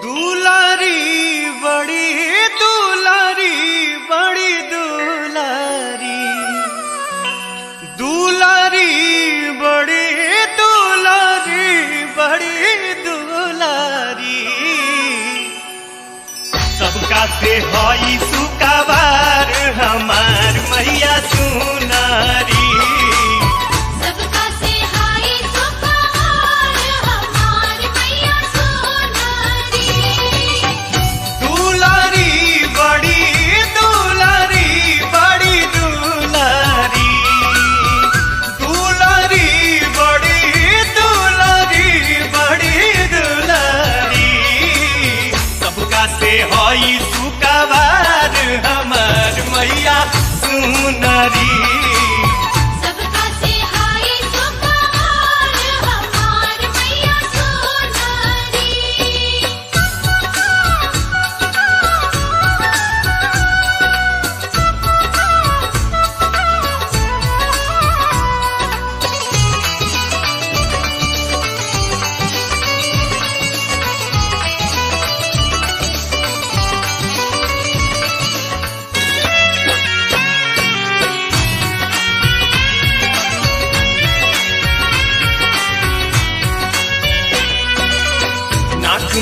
दुलारी बड़ी दुलारी बड़ी दुलारी दुलारी बड़ी दुलारी बड़ी दुलारी सबका से हई सुकाबार हमार मैया सुनारी हई सुकाबार हमार मैया सुनारी सबका से हई सुकाबार हमार मैया सुनारी।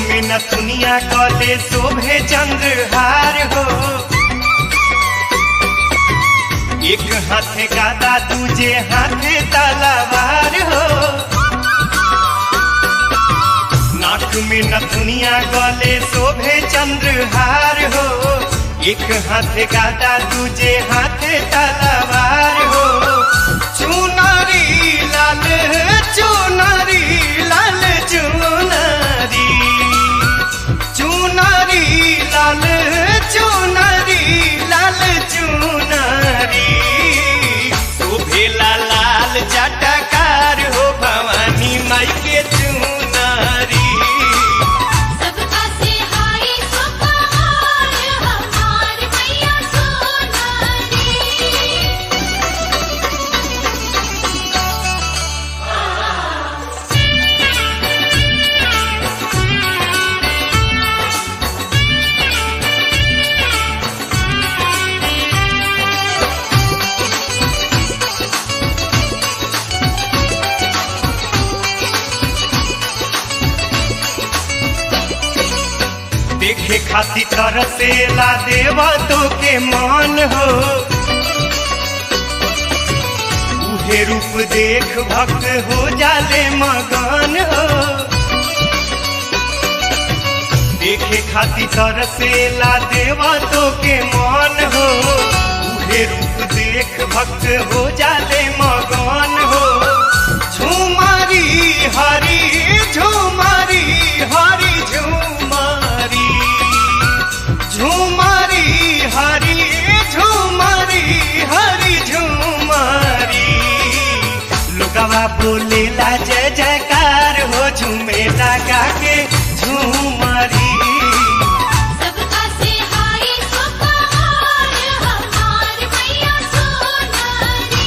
में नथुनिया कले शोभे चंद्रहार हो एक हाथे गादा दूजे हाथे तलवार हो नाक में नथुनिया गले शोभे चंद्रहार हो एक हाथे गादा दूजे हाथे तलवार हो चुनारी लाल चुनारी लाल चुनारी चुनारी लाल चुनारी लाल चुनारी शोभेला लाल जटकार हो भवानी माई के चुनारी सबका से हई सुकाबार हमार मैया सुनारी। देखे खाती तरसेला देवा तो के मान हो उहे रूप देख भक्त हो जाले मगन हो देखे खाती तरसेला देवा तो के मान हो उहे रूप देख भक्त हो जाले मगन हो झुमारी हरी झुमारी हरी झुमारी झुमारी हरी झुमारी हरी झुमारी लोगवा बोलेला जय जयकार हो झूमेला गाके झुमारी सबका से हई सुकाबार हमार मैया सुनारी।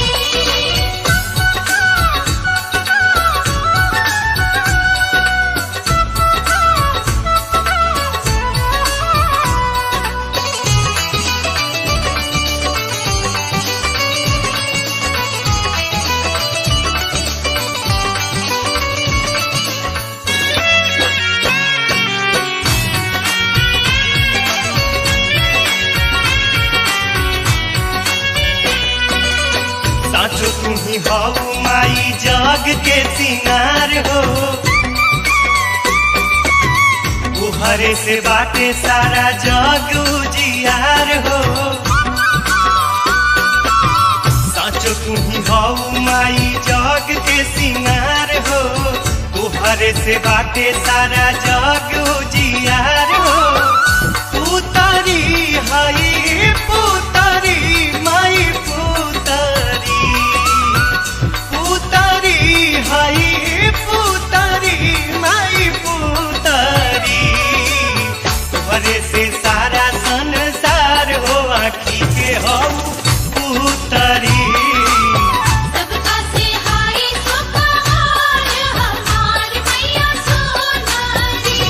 साचो तुम्ही हऊ माई जग के सिंगार हो तुहरे से बाटे सारा जग उजियार हो साचो तुम्ही हऊ माई जग के सिंगार हो तुहरे से बाटे सारा जग उजियार हो पुतारी हई पुतारी माई पुतारी पुतारी हई पुतारी माई पुतारी तुहरे से सारा संसार हो आखी के हऊ पुतारी सबका से हई सुकाबार हमार मैया सुनारी।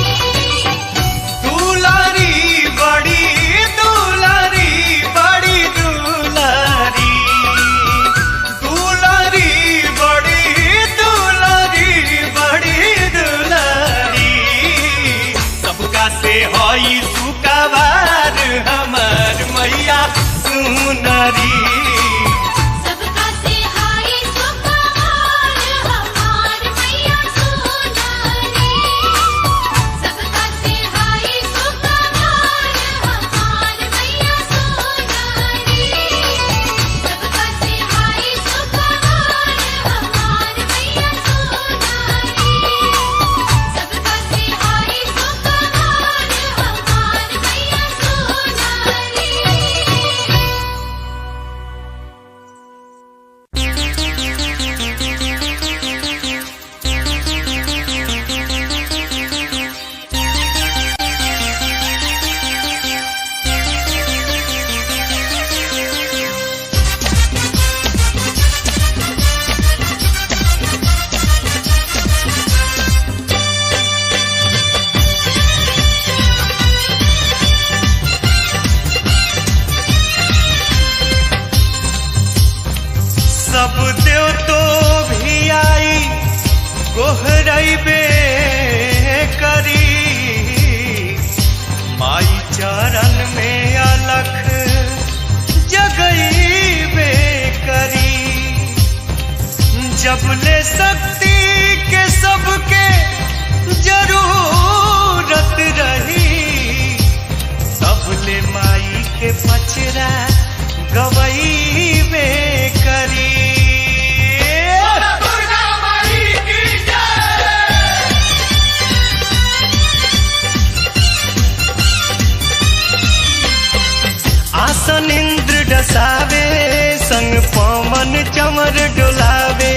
पवन चमर डोलावे।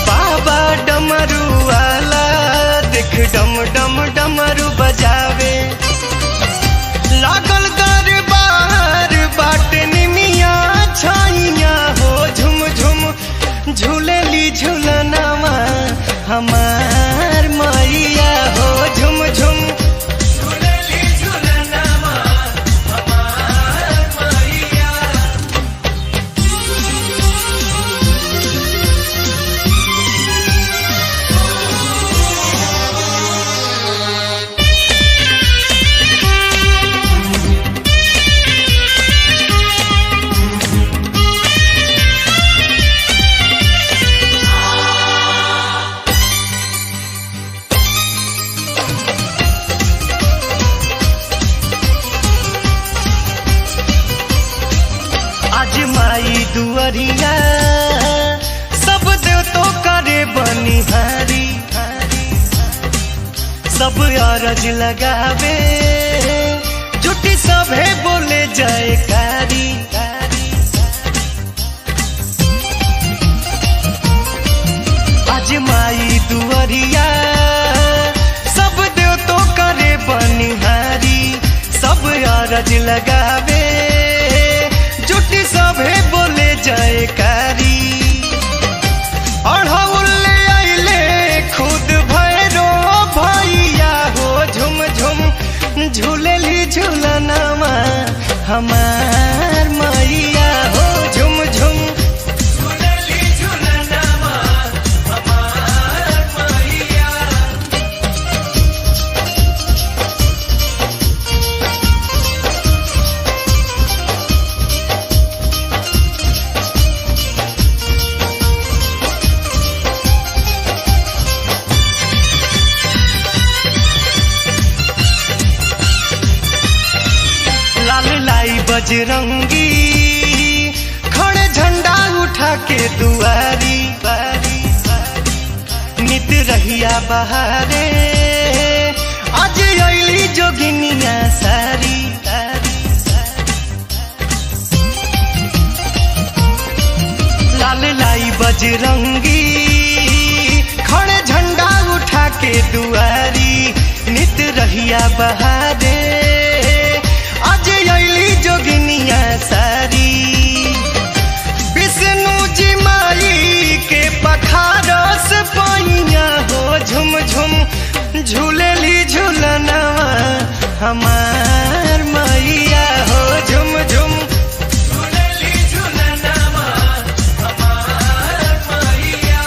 बाबा डमरू वाला देख डम डम डमरू बजावे। लागल दरबार बाटे निमिया छाइया हो झुम झुम झूलेली झूलनामा हमार मैया हो झुम झुम झूलेली झूलनामा हमार मैया। आज माई दुआरिया सब देव तो करे बनिहारी। सब अरज लगावे जुटी सभे बोले जयकारी। आज माई दुआरिया सब देव तो करे बनिहारी। सब अरज लगावे जुटी सभे बोले जयकारी। अढ़ौले आइले खुद भैरो भैया हो झुम झुम झूलेली झूलनामा हमार मैया हो झुम झुम झूलेली झूलनामा हमार मैया। लाल लाई बजरंगी खड़े झंडा उठा के दुआरी। नित रहिया बहारे आज अइली जोगिनिया सारी। लाल लाई बजरंगी खड़े झंडा उठा के दुआरी। नित रहिया बहारे आज अइली जोगिनिया सारी। विष्णु जी माई के पखारस पैया हो झुम झुम झूलेली झूलनामा हमार मैया हो झुम झुम झूलेली झूलनामा हमार मैया।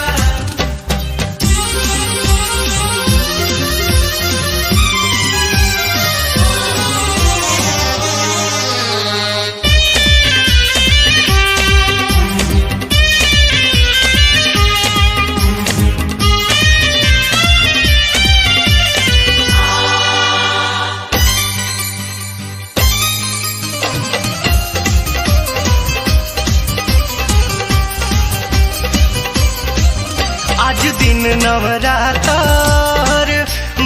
आज दिन नवरातर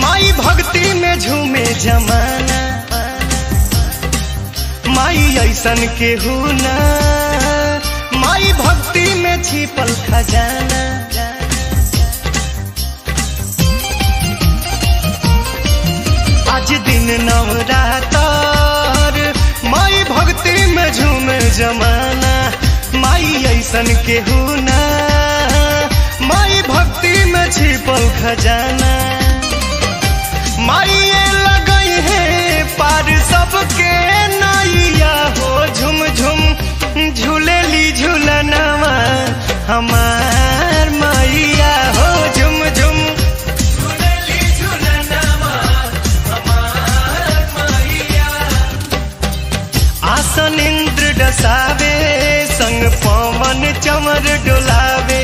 माई भक्ति में झूमे जमाना। माई ऐसन केहू ना माई भक्ति में छिपल खजाना। आज दिन नवरातर माई भक्ति में झूमे जमाना। माई ऐसन केहू ना माई भक्ति में छिपल खजाना। माई लगई है पार सबके नैया हो झुम झुम झूलेली झूलनामा हमार मैया हो झुम झुम झूलेली झूलनामा हमार मैया। आसन इंद्र डसावे संग पवन चमर डोलावे।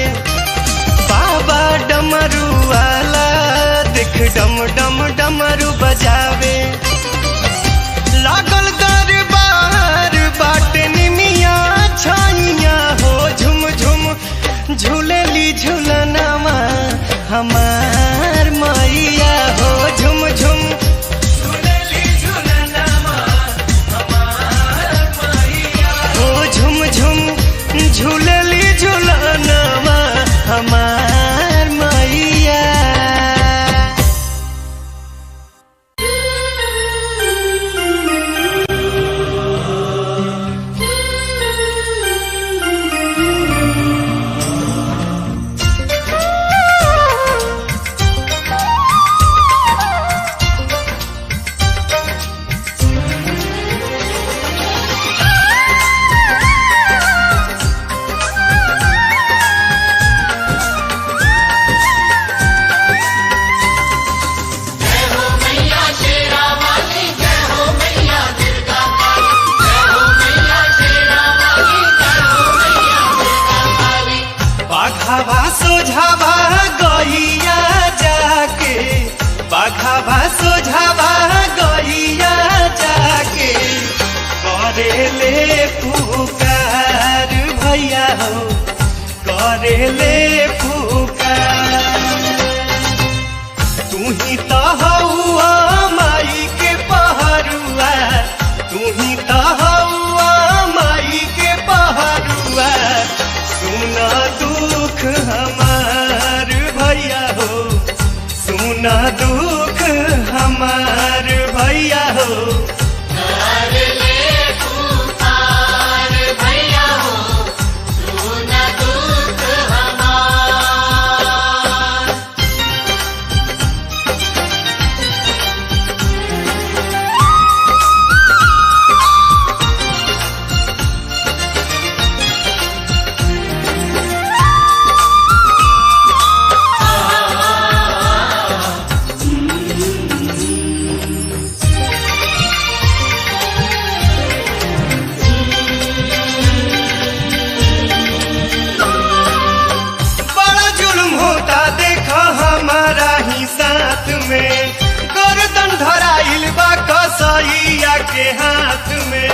बाबा डमरू वाला देख डम डम डमरू बजावे। लागल दरबार बाटे निमिया छाइया हो झुम झुम झूलेली झूलनामा हमार मैया हो झुम झुम झूलेली झूलनामा हमार मैया हो झुम झुम झूलेली हो करेले पुकार। तू ही तो हौआ माई के पहरुआ, तू ही तो हौआ माई के पहरुआ। सुना दुख हमार भैया हो, सुना दुख हमार भैया हो करेले पुकार भैया हो सुना दुख हमार। बड़ा जुल्म होता देखा हमारा ही साथ में, गर्दन धराइल बा कसैया के हाथ में।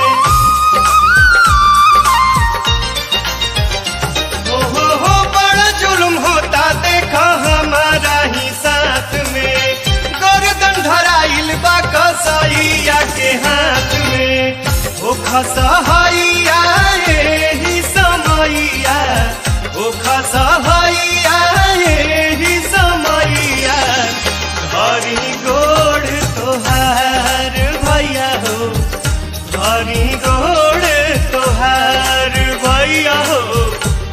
हो बड़ा जुल्म होता देखा हमारा ही साथ में, गर्दन धराइल बा कसैया के हाथ में। ओ खसहैया एही समैया, ओ खसहैया एही समैया। धरी गोड़ तोहार भैया हो, धरी गोड़ तोहार भैया हो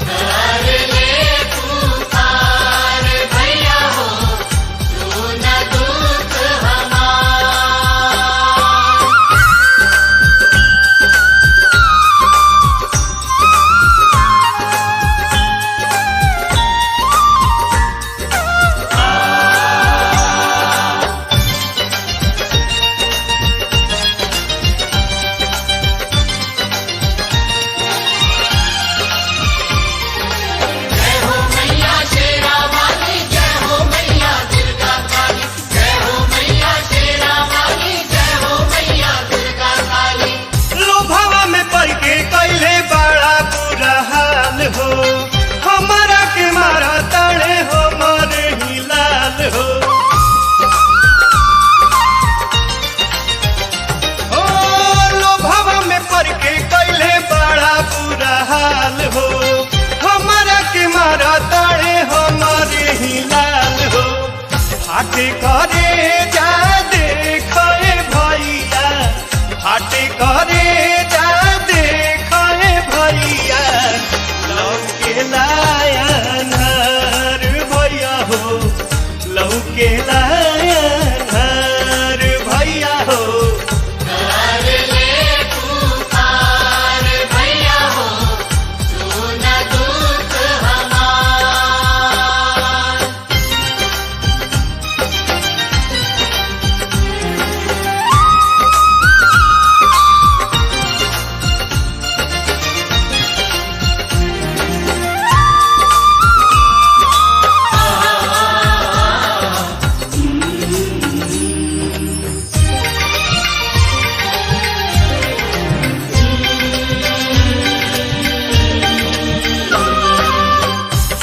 करेले पुकार भैया हो सुना दुख हमार। जय हो मैया शेरा वाली, जय हो मैया दुर्गा काली, जय हो मैया शेरा वाली, जय हो मैया दुर्गा काली। लोभावा में पड़ के कैले बड़ा बुरा हाल हो, हमारा के मारा ताड़े हो मारे ही लाल हो। ओ लोभावा में पड़ के कैले बड़ा बुरा हाल हो, हमारा के मारा ताड़े हो मारे ही लाल हो। हाटे करे जा देखे भैया, हाटे करे जा देखे भैया। लौके लाया नार भैया हो, लौके लाया नार भैया हो करेले पुकार भैया हो सुना दुख हमार।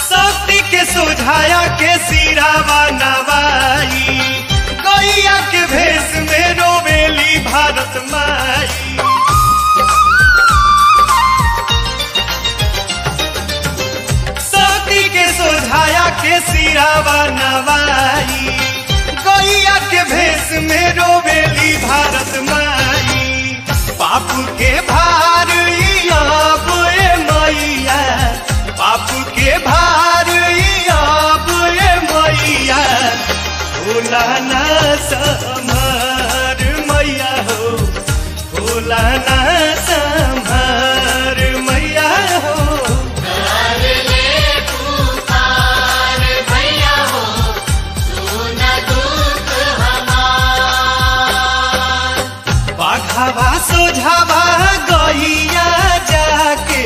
शक्ति के सुझाया के सिरावा नवाई, गैया के भेष में रोवेली भारत माई। शक्ति के सुझाया के सिरावा नवाई, गैया के भेष में रोवेली भारत माई। पाप के भार अब ए मैया, पाप के भार अब ए मैया। भोला ना संभार मैया हो, भोला ना संभार मैया हो करेले पुकार भैया हो सुना दुख हमार। बाघावा सोझावा गैया जाके,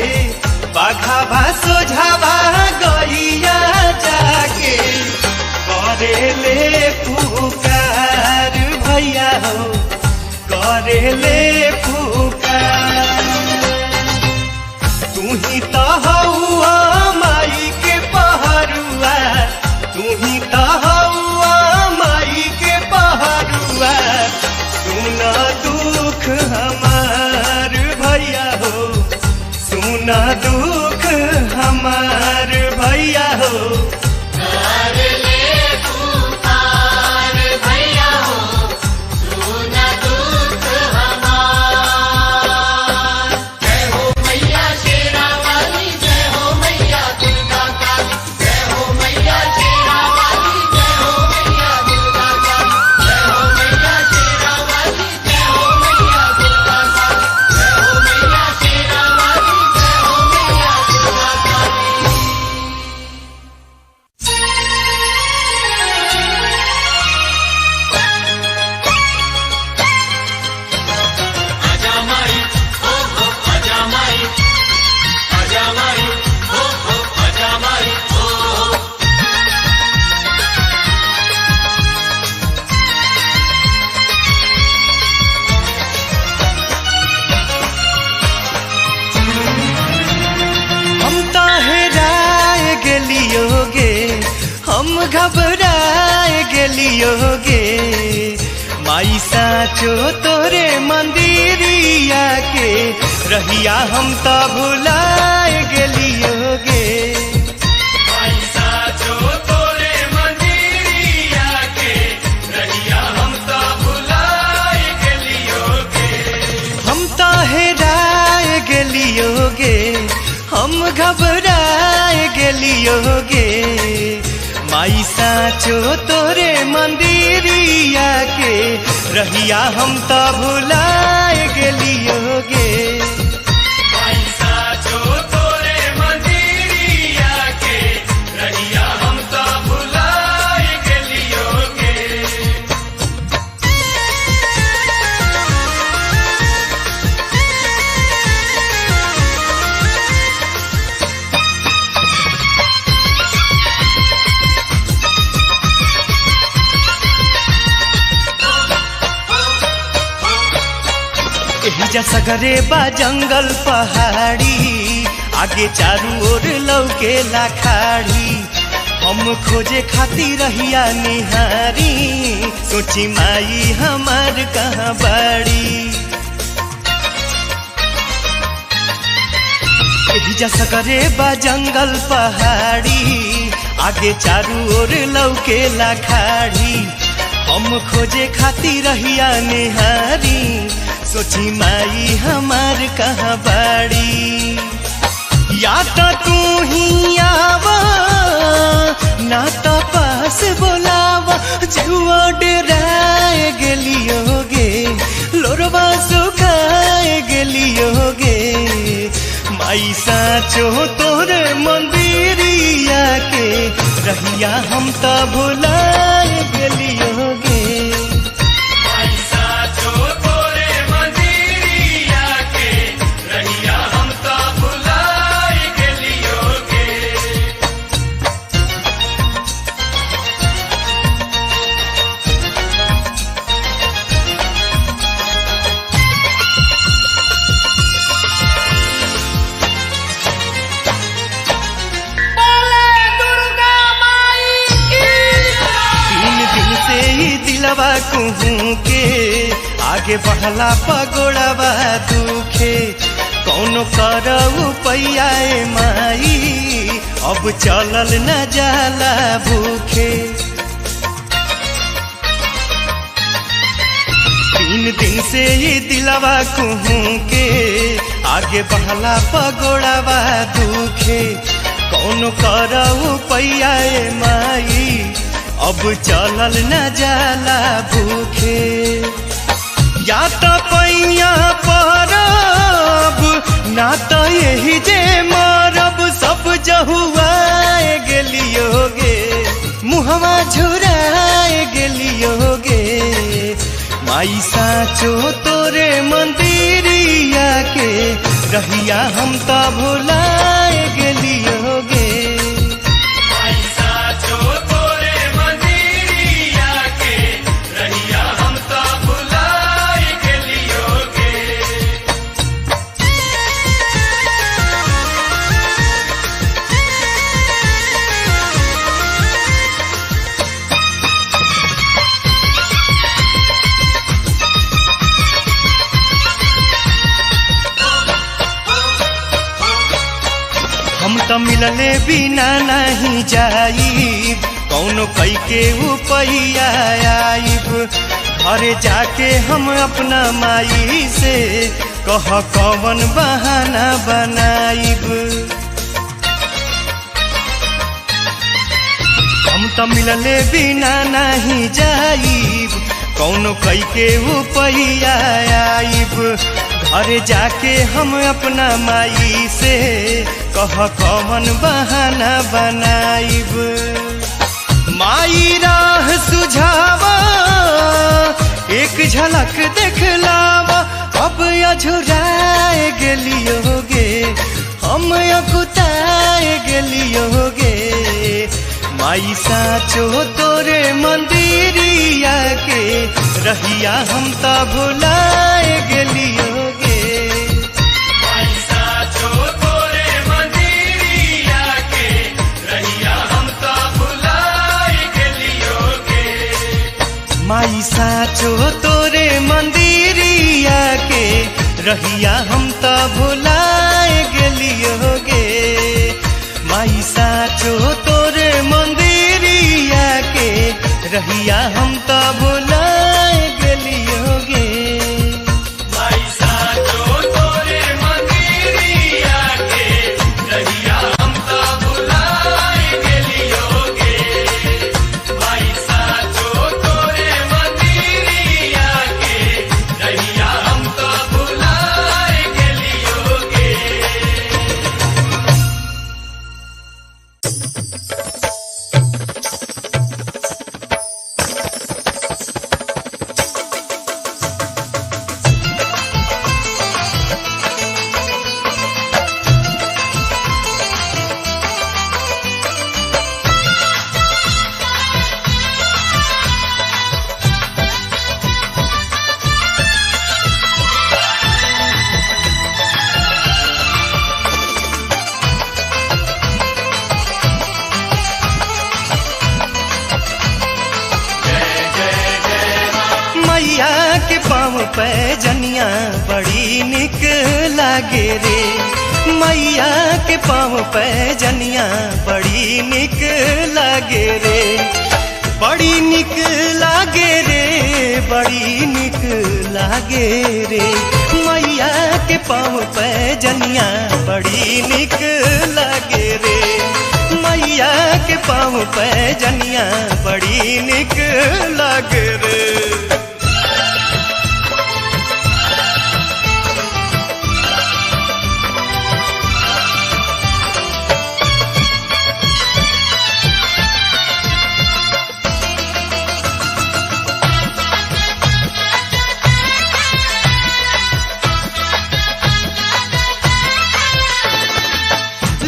बाघावा सोझावा गैया जाके करेले पुकार भैया हो करेले पुकार। तू ही तो हौ गेलियोगे। माई साचो तोरे मंदिरिया के रहिया हम तो भुलाए गेलियोगे। माई साचो तोरे मंदिरिया के रहिया हम तो भुलाए गेलियोगे। हम तो हेराए गेलियोगे, हम घबराए गेलियोगे। माई साचो तोरे मंदिरिया के रहिया हम तो भुलाए गेलियोगे। माई साचो तोरे मंदिरिया के रहिया हम तो भुलाए गेलियोगे। एहिजा सगरे बा जंगल पहाड़ी, आगे चारू ओर लौके लाखाड़ी। हम खोजे खाती रहिया निहारी, सोची माई हमार कहाँ बाड़ी। एहिजा सगरे बा जंगल पहाड़ी, आगे चारू ओर लौके लाखाड़ी। हम खोजे खाती रहिया निहारी, सोची माई हमार कहाँ बाड़ी। या तो तू ही आवा ना तो पास बोलावा, जुआ डराए गेलियोगे, लोरवा सुखाए गेलियोगे। माई साचो तोरे मंदिरिया के रहिया हम तो भुलाए गेलियोगे। माई साचो तोरे मंदिरिया के रहिया हम तो भुलाए गेलियोगे। दिलवा कुहू के आगे बढ़ला पगोड़वा दुखे। कौनो करऊ पैयाए माई, अब चलल न जाला भूखे। 3 दिन से ही दिलवा कुहू के आगे बढ़ला पगोड़वा दुखे। कौनो करऊ पैयाए माई, अब चलल न जाला भूखे। या तो पैया परब ना तो यही जे मरब, सब जहुआए गेलियोगे, मुहवा झुराए गेलियोगे। माई साचो तोरे मंदिरिया के रहिया हम तो भुलाए गेलियोगे। माई साचो तोरे मंदिरिया के रहिया हम तो भुलाए गेलियोगे। हम तो मिलले बिना नहीं जाइब, कौनो कई के उपैया आइब। घरे जाके हम अपना माई से कह कवन बहाना बनाइब। हम तो मिलले बिना नहीं जाइब, कौनो कई के उपैया आइब। घरे जाके हम अपना माई से कह कवन बहाना बनाइब। माई राह सुझावा, एक झलक देखलावा, अब अझुराए गेलियोगे, हम अकुताए गेलियोगे। माई साचो तोरे मंदिरिया के रहिया हम तो भुलाए गेलियोगे। माई साचो तोरे मंदिरिया के रहिया हम तो भुलाए गेलियोगे। साचो तोरे मंदिरिया के रहिया हम त भुलाए गेलियोगे। माई साचो तोरे मंदिरिया के रहिया हम त भुलाए गेलियोगे। माई साचो तोरे मंदिरिया के रहिया हम त भुलाए गेलियोगे। माई साचो तोरे मंदिरिया के रहिया हम त भुलाए गेलियोगे। मैया के पाँव पे जनिया बड़ी निक लागे रे। मैया के पाँव पे जनिया बड़ी निक लागे रे। बड़ी निक लागे रे, बड़ी निक लागे रे। मैया के पाँव पे जनिया बड़ी निक लागे रे। मैया के पाँव पे जनिया बड़ी निक लागे रे।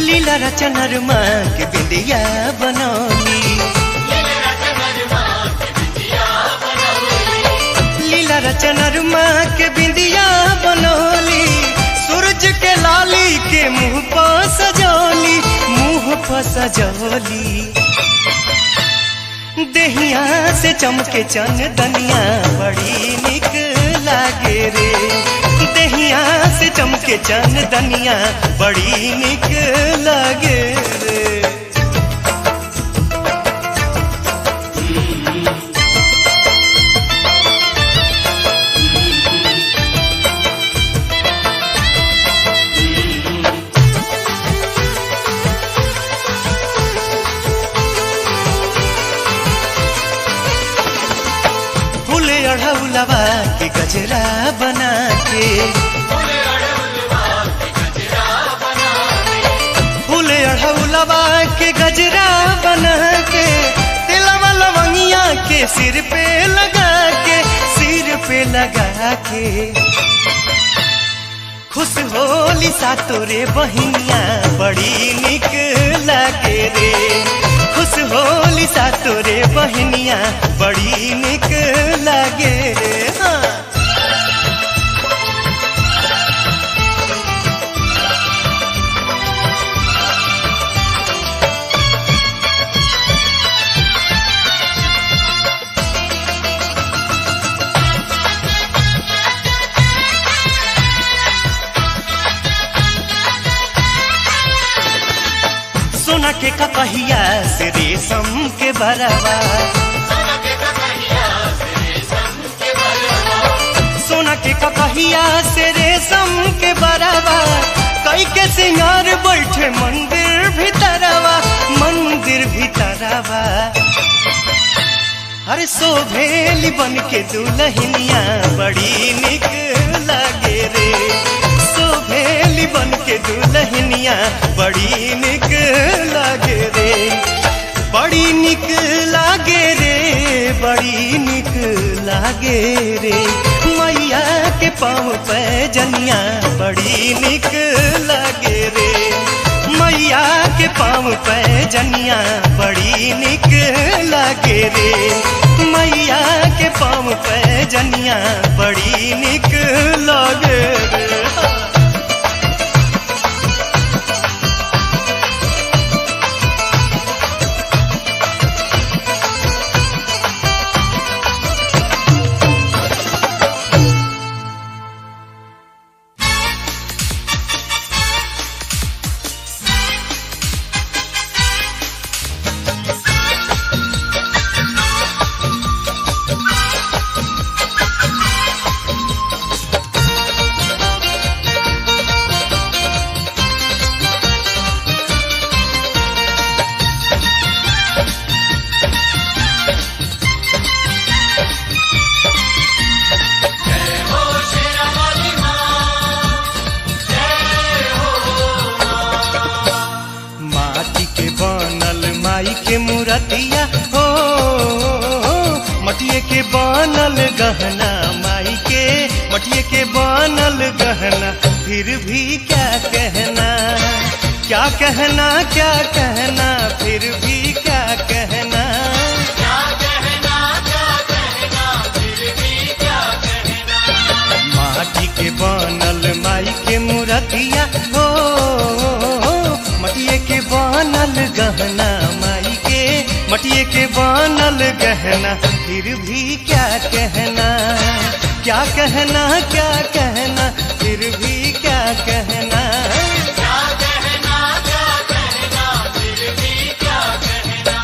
लीला रचनर माँ के बिंदिया बनौली। लीला रचनर माँ के बिंदिया बनौली। सूरज के लाली के मुँह पर सजौली, मुँह पर सजौली। देहिया से चमके चंदनिया बड़ी निक लागे रे। देहिया से चमके चंदनिया बड़ी निक लागे रे। फूले अढ़ौलवा के गजरा बना के, फूले अढ़ौलवा के गजरा बना के, तिलवा लवंगिया के सिर पे लगा के, सिर पे लगा के। खुश होली सा तोरे बहिनिया बड़ी निक लागे रे। खुश होली सा तोरे बहिनिया बड़ी निक लागे रे। हाँ। सोना के कपहिया से रेशम के बरवा, सोना के कपहिया से रेशम के बरवा। कई के सिंगार बैठे मंदिर भीतरवा, मंदिर भीतरवा। अरे शोभेली बन के दुल्हनिया बड़ी निक लागे रे। शोभेली बन के दुल्हनिया बड़ी निक लागे रे। बड़ी निक लागे रे, बड़ी निक लागे रे। मैया के पाँव पे जनिया बड़ी निक लागे रे। मैया के पाँव पे जनिया बड़ी निक लागे रे। मैया के पाँव पे जनिया बड़ी निक लागे रे। बनल गहना माई के, मटिए के बनल गहना, फिर भी क्या कहना, क्या कहना, क्या कहना, फिर भी क्या कहना। क्या कहना, क्या कहना, फिर भी क्या कहना। माटी के बनल माई के मूर्तिया हो, मटिए के बनल गहना माई के, मटिए के बनल गहना, फिर भी क्या कहना, क्या कहना, क्या कहना, फिर भी क्या कहना। क्या कहना, क्या कहना, फिर भी क्या कहना।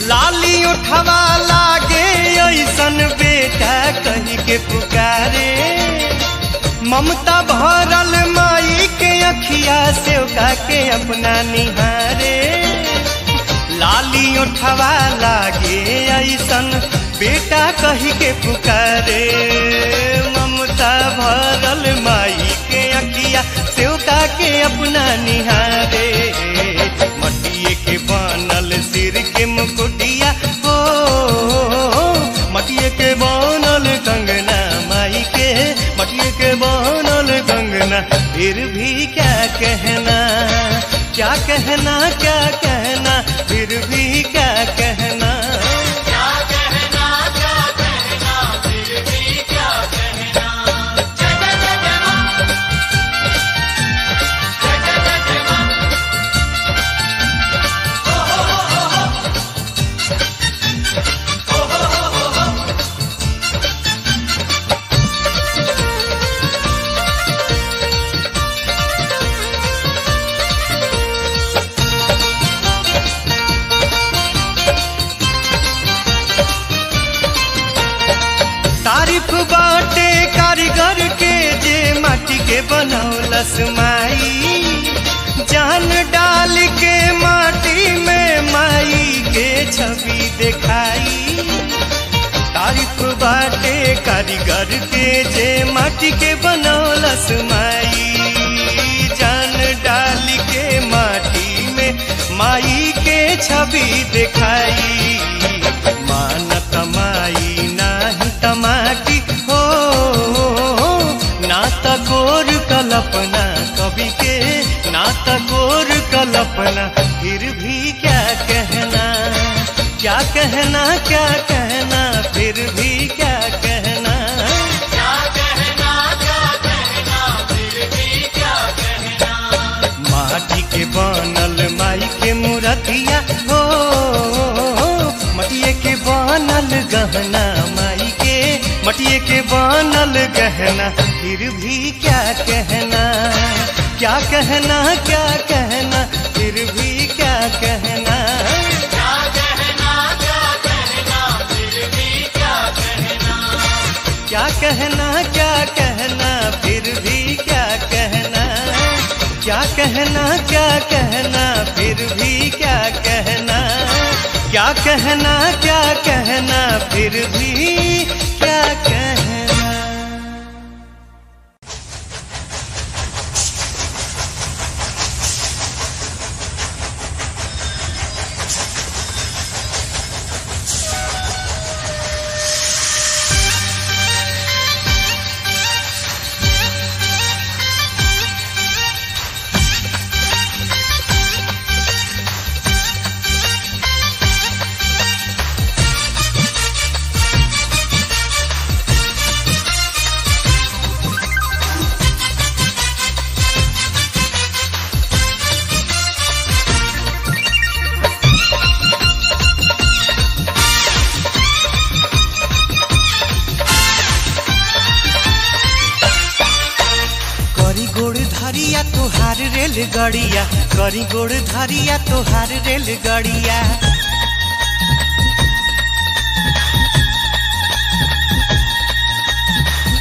लाली उठवा लागे ऐसन बेटा कहीं के पुकारे, ममता भरल माई के अखिया से के अपना निहारे। लाली उठवा लागे ऐसन बेटा कहीं के पुकारे, ममता भरल माई के अखिया से के अपना निहारे। मटिए के बनल सिर के मुकुटिया हो, मटिए के बनल कंगना माई के, मटिए के बनल कंगना, फिर भी क्या कहना, क्या कहना, क्या कहना, फिर भी क्या कहना। क्या कहना, क्या कहना, फिर भी क्या कहना। जय जय जय जय मां, जय जय जय जय मां। तारीफ बाटे कारीगर के जे माटी के बनौलस माई, जान डाल के माटी में माई के छवि दिखाई। तारीफ बाटे कारीगर के जे माटी के बनौलस माई, जान डाल के माटी में माई के छवि दिखाई। मानत माई नाही तमाटी हो, ना तकोर कल्पना कवि के, ना तकोर कल्पना, फिर भी क्या कहना, क्या कहना, क्या कहना, फिर भी क्या कहना। क्या कहना, क्या कहना, फिर भी क्या कहना। माटी के बनल माई के मूर्तिया हो, मटिए के बनल गहना माई के, मटिए के बनल गहना, फिर भी क्या कहना, क्या कहना, क्या कहना, फिर भी क्या कहना। क्या कहना, क्या कहना, फिर भी क्या कहना। क्या कहना, क्या कहना, फिर भी क्या कहना। क्या कहना, क्या कहना, फिर भी क्या कहना। क्या कहना, क्या कहना, फिर भी क्या कहना। रेलगाड़िया करी गोड़ धारिया तोहार रेलगाड़िया।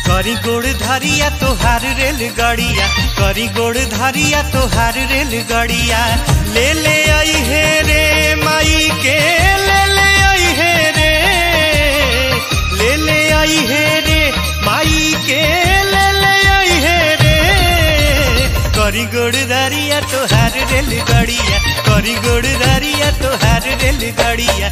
करी गोड़ धारिया तोहार रेलगाड़िया करी गोड़ धारिया तोहार रेलगाड़िया। ले ले आई है रे माई के ले ले आई है रे ले ले आई है रे माई के ले ले आई है रे। करी गोड़ धारिया तोहार रेलगाड़िया करी गोड़ धारिया तोहार रेलगाड़िया।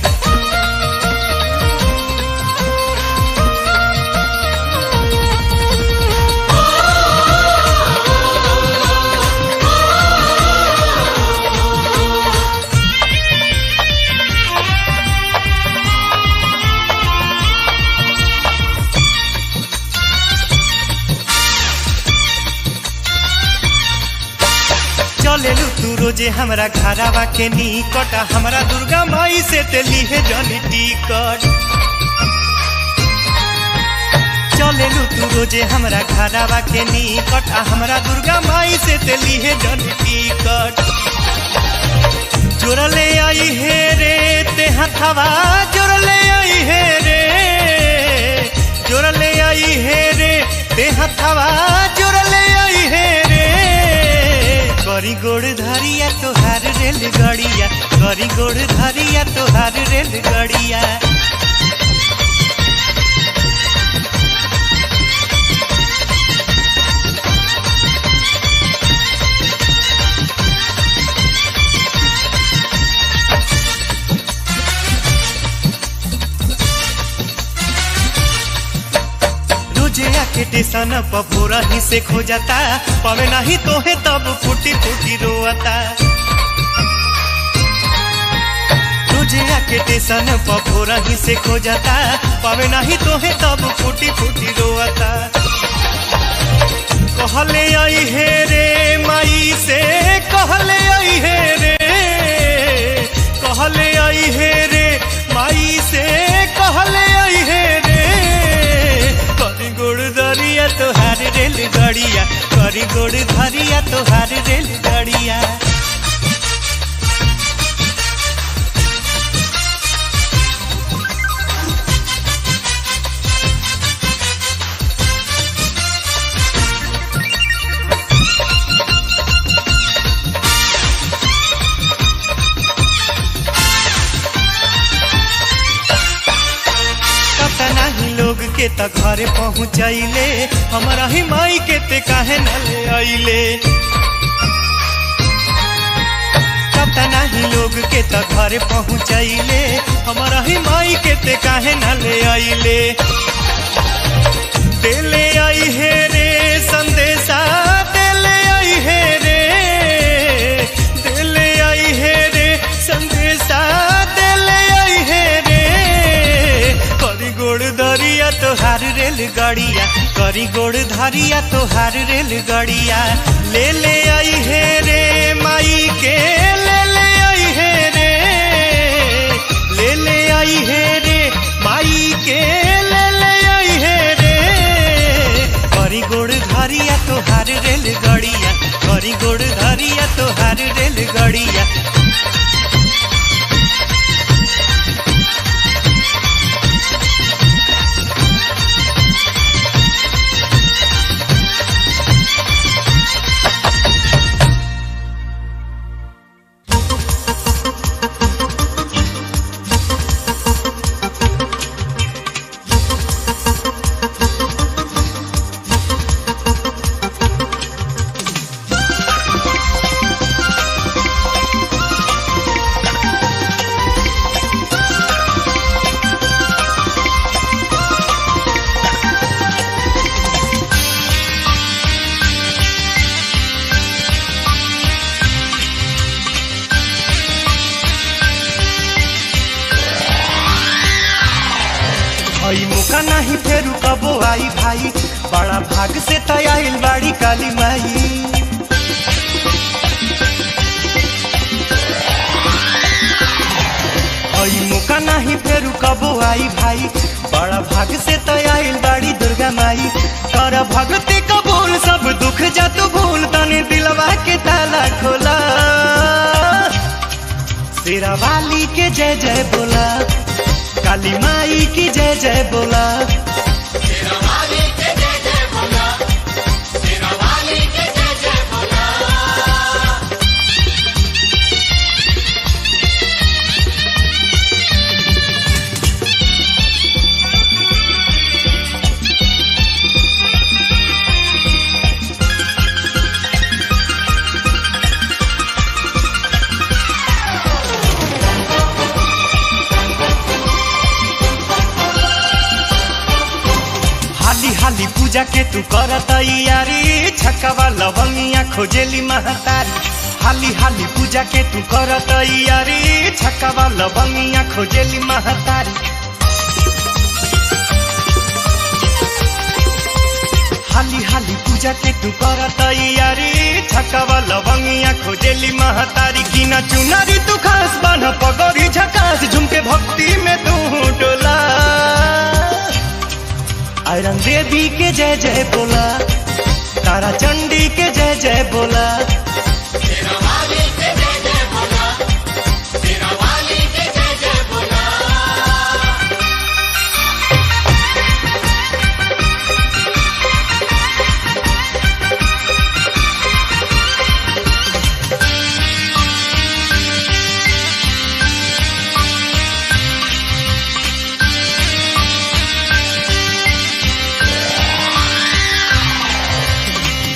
चलेलू तू रोजे हमरा घरावा के निकट हमरा दुर्गा माई से तेली है जनी टिकट। चलेलू तू रोजे हमरा घरावा के निकट हमरा दुर्गा माई से तेली है जनी टिकट। जोड़ले आई है रे ते हथवा जोड़ले आई है रे जोड़ले आई है रे ते हथवा जोड़ले आई है रे। करी गोड़ धारिया तोहार रेलगाड़िया करी गोड़ धारिया तोहार रेलगाड़िया। रोजे आके टेसन पपोरा ही से खो जाता पावे नहीं तोहे तब फूटी फूटी रोता। रोजे आके टेसन पपोरा ही से खो जाता पावे नहीं तोहे तब फूटी फूटी रोता। कहले आई है रे माई से कहले आई है रे कहले आई है रे माई से कहले आई है रे। करी गोड़ धारिया तोहार रेलगाड़िया करी गोड़ धारिया तोहार रेलगाड़िया। लोग के त घरे पहुँचैले हमारा ही माई के ते काहे न ले आइले। पता नहीं लोग के त घरे पहुँचैले हमारा ही माई के ते काहे न ले आइले। देले आई है रे संदेशा देले आई है रे देले आई है रे संदेशा देले आई है रे। करी गोड़ धारिया तोहार रेलगाड़िया करी गोड़ धारिया तोहार रेलगाड़िया। ले ले आई है रे माई के ले ले आई है रे ले ले आई है रे माई के ले ले आई है रे। करी गोड़ धारिया तोहार रेलगाड़िया करी गोड़ धारिया तोहार रेलगाड़िया। आई मौका नहीं फेरू कबो आई भाई बड़ा भाग से तयाइल बाड़ी काली माई। आई मौका नहीं फेरू कबो आई भाई बड़ा भाग से तयाइल बाड़ी दुर्गा माई। कर भगती कबूल सब दुख जा तू भूल तनी दिलवा के ताला खोला। शेरा वाली के जय जय बोला, काली माई की जय जय बोला। शेरा वाली के जय जय बोला, शेरा वाली के जय जय बोला। हाली हाली पूजा के तू कर तैयारी, छक्कावा लवंगिया खोजेली महतारी। हाली हाली पूजा के तू कर तैयारी, छक्कावा लवंगिया खोजेली महतारी। हाली हाली पूजा के तू कर तैयारी, छक्कावा लवंगिया खोजेली महतारी। गिना चुनारी तू खास बन पगड़ी झकास, झुमके भक्ति में तू डोला। आयरन देवी के जय जय बोला, तारा चंडी के जय जय बोला। शेरा वाली के जय जय बोला, शेरा वाली के जय जय बोला।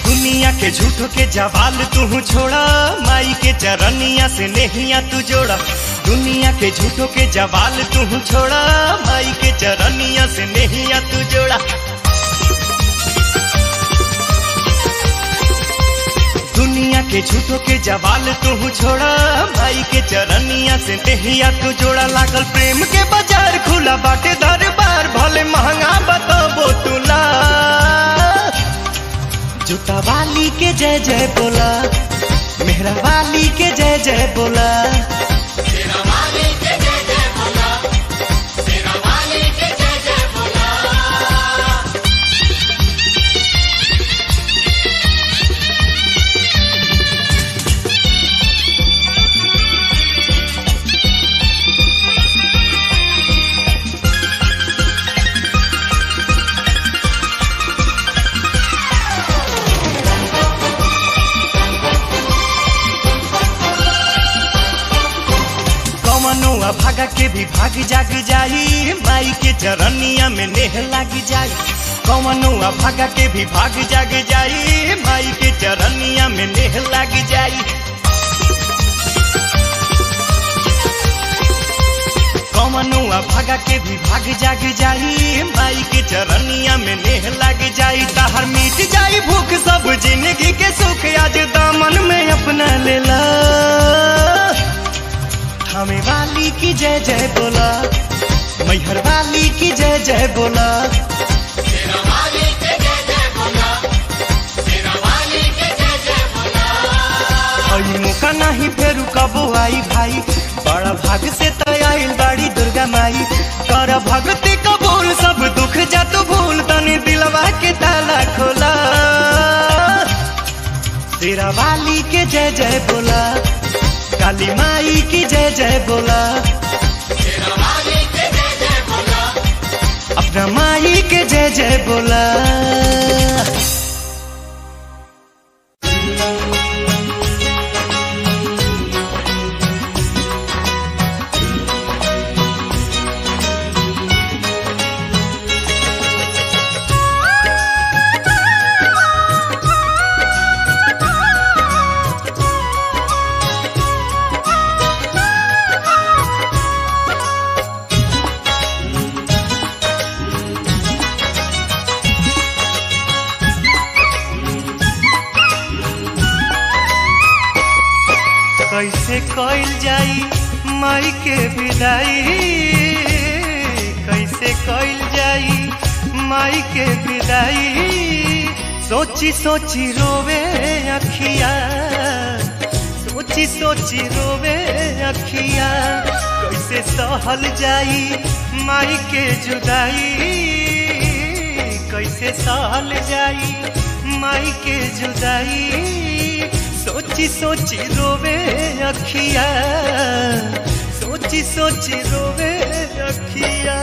दुनिया के झूठों के जवाल तू छोड़ा, माई के चरनिया से नेहिया तू जोड़ा। दुनिया के झूठों के जवाल तू छोड़ा, माई के चरनिया से नेहिया तू जोड़ा। दुनिया के झूठों के जवाल तू छोड़ा, माई के चरनिया से नेहिया तू जोड़ा। लागल प्रेम के बाजार खुला बाटे दरबार, भले महंगा बताबो तुला। जूता वाली के जय जय बोला, मेहरा वाली के जय जय बोला। शेरा वाली के जय जय बोला, शेरा वाली के जय जय बोला। कमनुआ भागा के भी भाग जाग जाई, माई के चरनिया में नेह लाग जाई। कमनुआ भागा के भी भाग जाग जाई, माई के चरनिया में नेह लाग जाई। कमनुआ भागा के भी भाग जाग जाई, माई के चरनिया में नेह लाग जाई। ताहर मिट जाई भूख सब जिंदगी के सुख, आज दामन में अपना लेला। हमें वाली की जय जय बोला, मैहर वाली की जय जय बोला। शेरा वाली के जय जय बोला, शेरा वाली के जय जय बोला। आई मौका नहीं फेरू कबो आई भाई, बड़ा भाग से तैयार बाड़ी दुर्गा माई। कर भक्ति कबूल सब दुख जा तू भूल, तनी दिलवा के ताला खोला। शेरा वाली के जय जय बोला, काली माई की जय जय बोला। शेरा वाली के जय जय बोला, अपना माई के जय जय बोला। कैसे कइल जाई माई के विदाई, कैसे कइल जाई माई के विदाई। सोची सोची रोवे अखिया, सोची सोची रोवे अखिया। कैसे सहल जाई माई के जुदाई, कैसे सहल जाई माई के जुदाई सोची सोची रोवे अखिया सोची सोची रोवे अखिया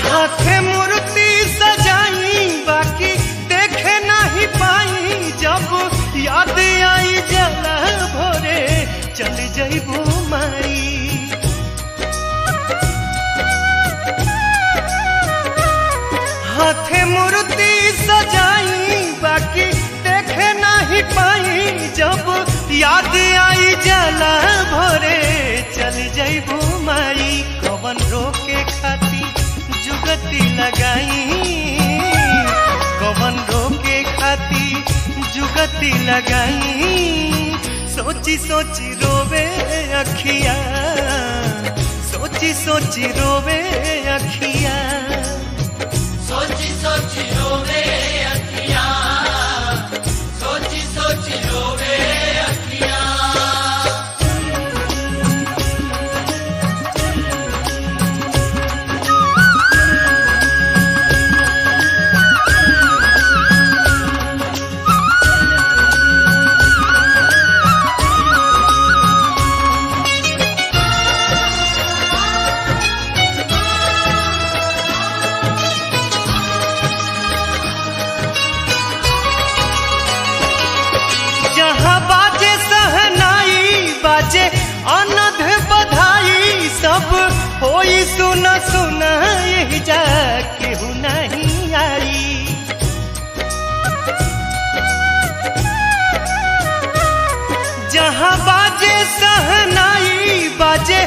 हाथे मूर्ति सजाई बाकी देखे नहीं पाई जब याद आई जला भोरे चल जइबू माई हाथे मूर्ति सजाई बाकी देखे नहीं पाई जब याद आई जला भोरे चल जइबू माई कवन रोके खाती जुगती लगाई कवन रोके खाती जुगती लगाई सोची सोची रोवे अखिया सोची सोची रोवे अखिया सोची सोची रोवे अखियाँ सोची सोची रोवे अखियाँ जहाँ बाजे सहनाई बाजे अनध बधाई सब होई सुन सुन यही जा केहू नहीं आई जहाँ बाजे सहनाई बाजे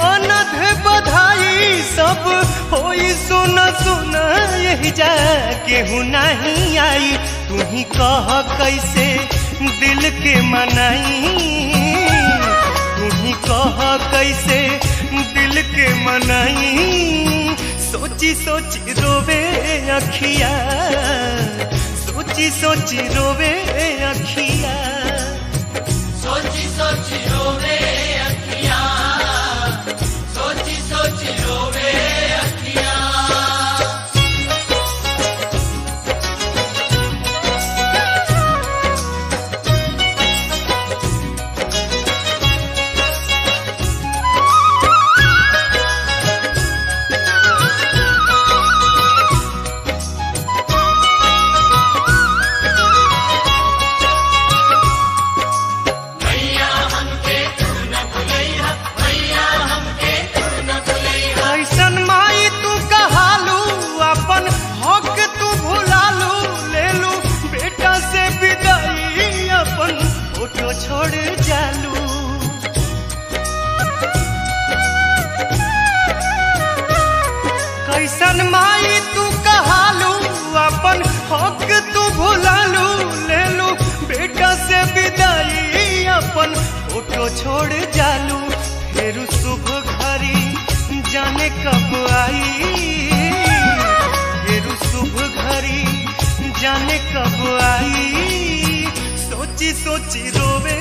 अनध बधाई सब होई सुन सुन यही जा केहू नहीं आई तू ही कह कैसे दिल के मनाई तू ही कह कैसे दिल के मनाई सोची सोची रोवे अखिया सोची सोची रोवे अखिया सोची सोची रोवे अखियाँ सोची सोची रोवे अखियाँ भैया हमके तू न भुलैया भैया हमके तू न भुलैया ऐसन माई तू कहालू अपन हक तू भुलालू ले लू बेटा से विदाई अपन फोटो छोड़ जालू कैसन माई तू कहालू अपन हक तू भुलालू ले लू बेटा से विदाई अपन फोटो छोड़ जालू फिर शुभ घड़ी जाने कब आई फिर शुभ घड़ी जाने कब आई सोची सोची रोवे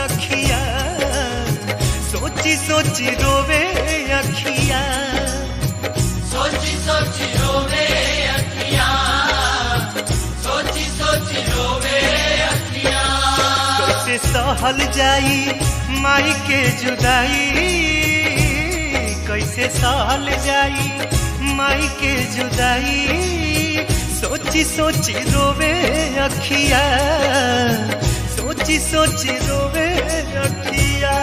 अखिया सोची सोची रोवे अखिया सोची सोची रोवे अखियाँ सोची सोची रोवे अखियाँ कैसे सहल जाई माई के जुदाई कैसे सहल जाई माई के जुदाई सोची सोची रोवे अखिया सोची सोची रोवे अखिया